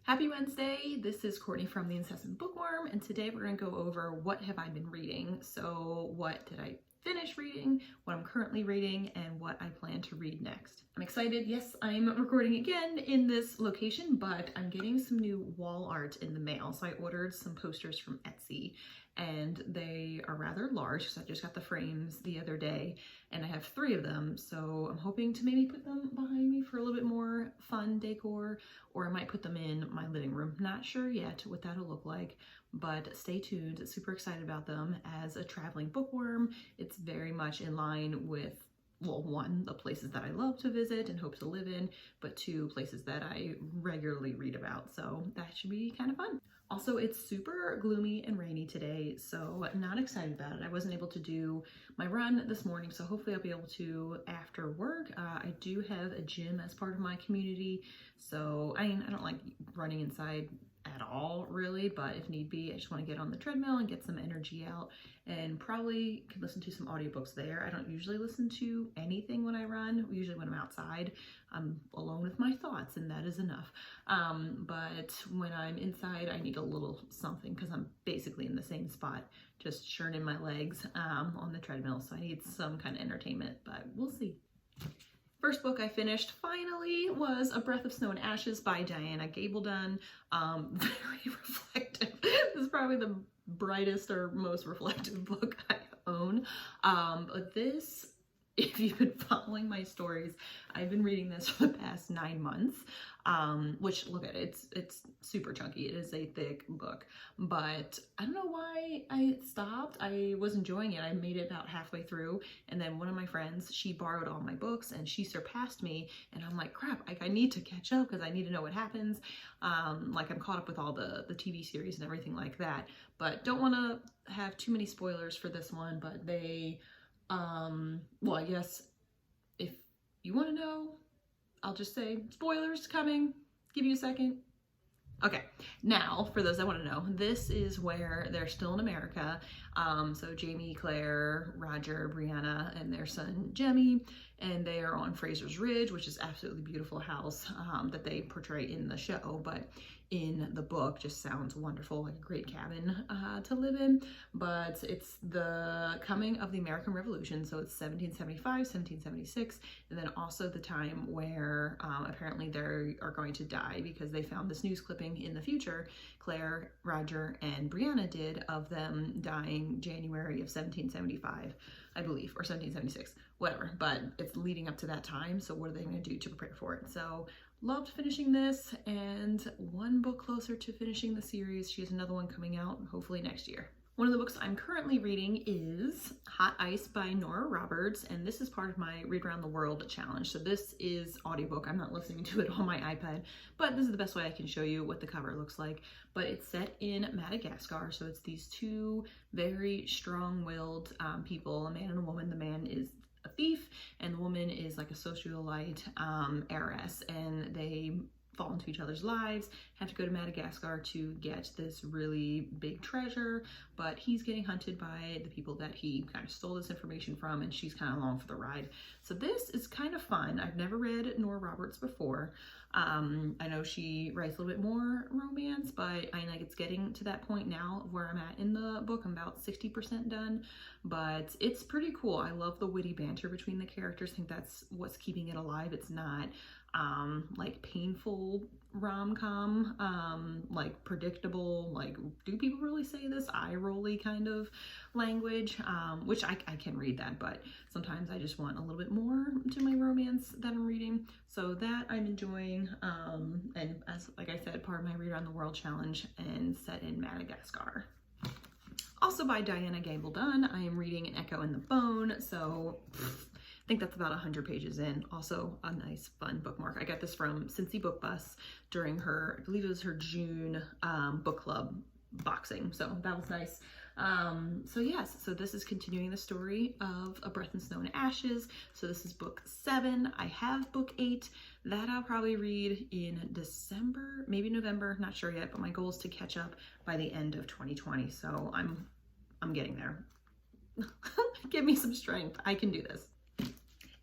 Happy Wednesday! This is Courtney from The Incessant Bookworm, and today we're going to go over what have I been reading. So what did I finish reading, what I'm currently reading, and what I plan to read next. I'm excited. Yes, I'm recording again in this location, but I'm getting some new wall art in the mail. So I ordered some posters from Etsy, and they are rather large because I just got the frames the other day, and I have 3 of them. So I'm hoping to maybe put them behind me for a little bit more fun decor, or I might put them in my living room. Not sure yet what that'll look like, but stay tuned. Super excited about them. As a traveling bookworm, it's very much in line with, well, 1, the places that I love to visit and hope to live in, but 2, places that I regularly read about. So that should be kind of fun. Also, it's super gloomy and rainy today, so not excited about it. I wasn't able to do my run this morning, so hopefully I'll be able to after work. I do have a gym as part of my community, so I don't like running inside at all really, but if need be, I just want to get on the treadmill and get some energy out, and probably can listen to some audiobooks there. I don't usually listen to anything when I run. Usually when I'm outside, I'm alone with my thoughts, and that is enough. But when I'm inside, I need a little something because I'm basically in the same spot, just churning my legs on the treadmill, so I need some kind of entertainment, but we'll see. First book I finished finally was A Breath of Snow and Ashes by Diana Gabaldon. Very reflective. This is probably the brightest or most reflective book I own. But this, if you've been following my stories, I've been reading this for the past 9 months, which, look at it, it's super chunky. It is a thick book, but I don't know why I stopped. I was enjoying it. I made it about halfway through, and then one of my friends, she borrowed all my books and she surpassed me, and I'm like, crap, I need to catch up because I need to know what happens. Like, I'm caught up with all the TV series and everything like that, but don't want to have too many spoilers for this one. But they, well, I guess if you want to know, I'll just say spoilers coming. Give you a second. Okay, now for those that want to know, this is where they're still in America. So Jamie, Claire, Roger, Brianna, and their son Jemmy, and they are on Fraser's Ridge, which is absolutely beautiful house that they portray in the show, but in the book just sounds wonderful, like a great cabin to live in. But it's the coming of the American Revolution, so it's 1775, 1776, and then also the time where apparently they are going to die because they found this news clipping in the future, Claire, Roger, and Brianna did, of them dying January of 1775, I believe, or 1776, whatever, but it's leading up to that time, so what are they going to do to prepare for it? So loved finishing this, and 1 book closer to finishing the series. She has another one coming out hopefully next year. One of the books I'm currently reading is Hot Ice by Nora Roberts, and this is part of my Read Around the World challenge. So this is audiobook. I'm not listening to it on my iPad, but this is the best way I can show you what the cover looks like. But it's set in Madagascar, so it's these 2 very strong-willed people, a man and a woman. The man is a thief, and the woman is like a socialite heiress, and they fall into each other's lives, have to go to Madagascar to get this really big treasure, but he's getting hunted by the people that he kind of stole this information from, and she's kind of along for the ride. So this is kind of fun. I've never read Nora Roberts before. I know she writes a little bit more romance, but I like it's getting to that point now where I'm at in the book. I'm about 60% done, but it's pretty cool. I love the witty banter between the characters. I think that's what's keeping it alive. It's not like painful rom-com, like predictable, like, do people really say this, eye-rolly kind of language, which I can read that, but sometimes I just want a little bit more to my romance that I'm reading. So that I'm enjoying, and as like I said, part of my Read Around the World challenge, and set in Madagascar. Also by Diana Gabaldon, I am reading An Echo in the Bone, so I think that's about 100 pages in. Also a nice fun bookmark. I got this from Cincy Book Bus during her, I believe it was her June book club boxing, so that was nice. So yes, so this is continuing the story of A Breath of Snow and Ashes. So this is book 7. I have book 8 that I'll probably read in December, maybe November, not sure yet, but my goal is to catch up by the end of 2020. So I'm getting there. Give me some strength. I can do this.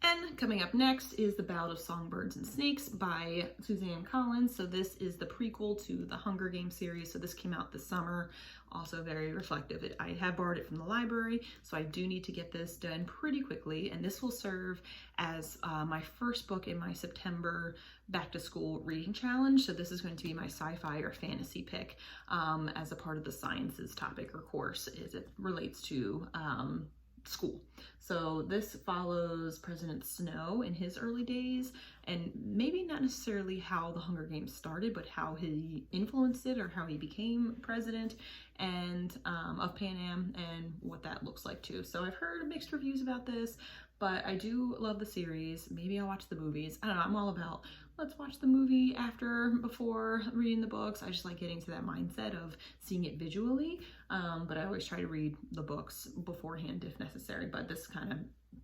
And coming up next is The Ballad of Songbirds and Snakes by Suzanne. So this is the prequel to the Hunger Games series. So this came out this summer, also very reflective. I have borrowed it from the library, so I do need to get this done pretty quickly. And this will serve as my first book in my September back to school reading challenge. So this is going to be my sci-fi or fantasy pick as a part of the sciences topic or course as it relates to school. So this follows President Snow in his early days, and maybe not necessarily how the Hunger Games started, but how he influenced it or how he became president and of Pan Am and what that looks like too. So I've heard mixed reviews about this, but I do love the series. Maybe I'll watch the movies. I don't know, I'm all about let's watch the movie before reading the books. I just like getting to that mindset of seeing it visually, but I always try to read the books beforehand if necessary, but this kind of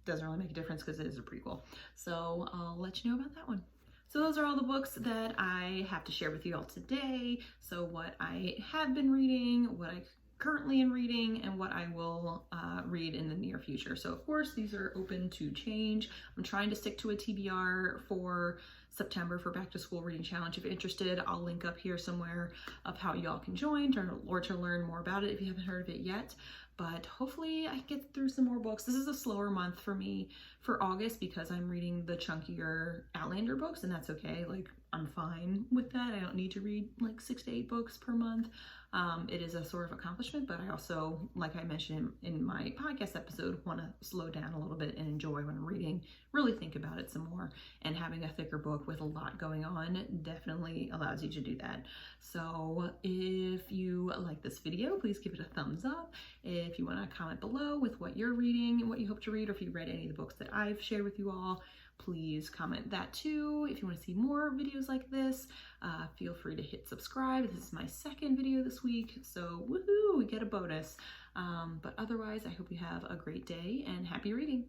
doesn't really make a difference because it is a prequel. So I'll let you know about that one. So those are all the books that I have to share with you all today. So what I have been reading, what I currently am reading, and what I will read in the near future. So of course these are open to change. I'm trying to stick to a TBR for September for back to school reading challenge. If you're interested, I'll link up here somewhere of how y'all can join or to learn more about it if you haven't heard of it yet. But hopefully I get through some more books. This is a slower month for me for August because I'm reading the chunkier Outlander books, and that's okay. Like, I'm fine with that. I don't need to read like 6 to 8 books per month. It is a sort of accomplishment, but I also, like I mentioned in my podcast episode, want to slow down a little bit and enjoy when I'm reading, really think about it some more, and having a thicker book with a lot going on definitely allows you to do that. So if you like this video, please give it a thumbs up. If you want to comment below with what you're reading and what you hope to read, or if you read any of the books that I've shared with you all, please comment that too. If you want to see more videos like this, feel free to hit subscribe. This is my second video this week, so woohoo, we get a bonus. But otherwise, I hope you have a great day and happy reading.